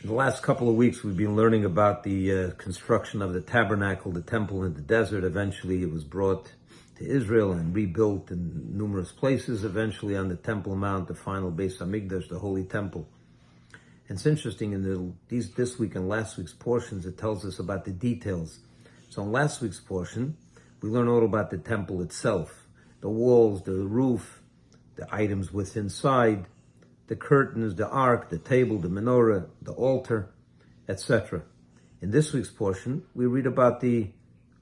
In the last couple of weeks, we've been learning about the construction of the tabernacle, the temple in the desert. Eventually, it was brought to Israel and rebuilt in numerous places. Eventually, on the Temple Mount, the final Beis Hamikdash, the Holy Temple. And it's interesting, in this week and last week's portions, it tells us about the details. So in last week's portion, we learn all about the temple itself, the walls, the roof, the items within inside, the curtains, the ark, the table, the menorah, the altar, etc. In this week's portion, we read about the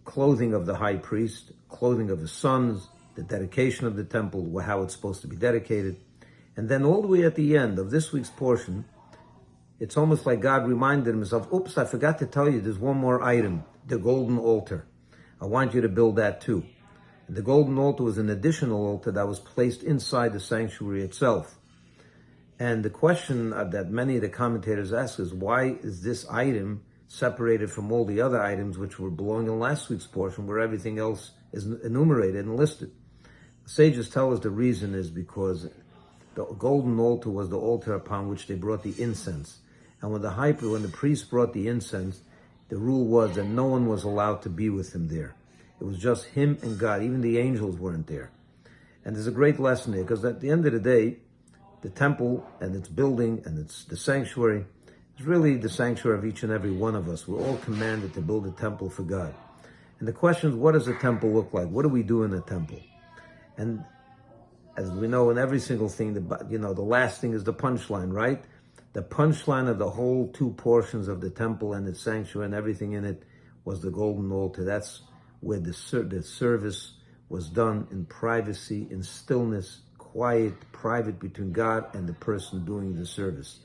clothing of the high priest, clothing of his sons, the dedication of the temple, how it's supposed to be dedicated. And then all the way at the end of this week's portion, it's almost like God reminded himself, oops, I forgot to tell you, there's one more item, the golden altar. I want you to build that too. And the golden altar was an additional altar that was placed inside the sanctuary itself. And the question that many of the commentators ask is, why is this item separated from all the other items which were belonging in last week's portion, where everything else is enumerated and listed? The sages tell us the reason is because the golden altar was the altar upon which they brought the incense. And when the priest brought the incense, the rule was that no one was allowed to be with him there. It was just him and God. Even the angels weren't there. And there's a great lesson there, because at the end of the day, the temple and its building and its the sanctuary is really the sanctuary of each and every one of us. We're all commanded to build a temple for God. And the question is, what does a temple look like? What do we do in a temple? And as we know, in every single thing, the last thing is the punchline, right? The punchline of the whole two portions of the temple and its sanctuary and everything in it was the golden altar. That's where the service was done in privacy, in stillness, quiet, private, between God and the person doing the service.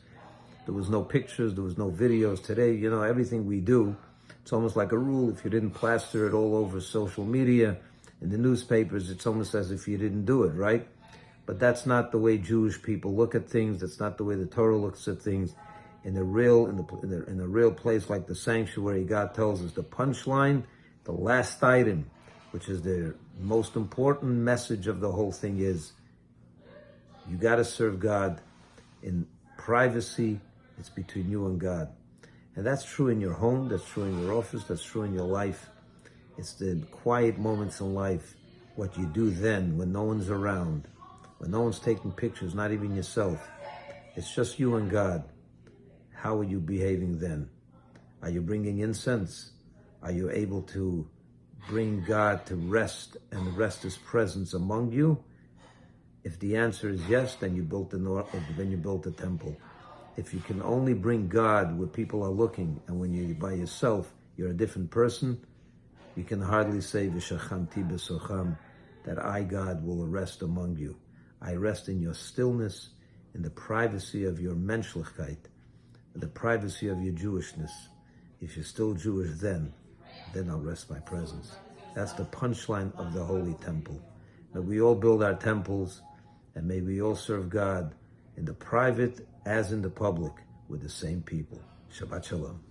There was no pictures, there was no videos. Today, everything we do, it's almost like a rule. If you didn't plaster it all over social media, in the newspapers, it's almost as if you didn't do it, right? But that's not the way Jewish people look at things. That's not the way the Torah looks at things. In a real place like the sanctuary, God tells us the punchline, the last item, which is the most important message of the whole thing, is you got to serve God in privacy. It's between you and God. And that's true in your home, that's true in your office, that's true in your life. It's the quiet moments in life, what you do then when no one's around, when no one's taking pictures, not even yourself. It's just you and God. How are you behaving then? Are you bringing incense? Are you able to bring God to rest and rest His presence among you? If the answer is yes, then you built a temple. If you can only bring God where people are looking, and when you're by yourself, you're a different person, you can hardly say V'shachamti b'socham, that I, God, will rest among you. I rest in your stillness, in the privacy of your menschlichkeit, the privacy of your Jewishness. If you're still Jewish then I'll rest my presence. That's the punchline of the Holy Temple. May we all build our temples, and may we all serve God in the private as in the public with the same people. Shabbat Shalom.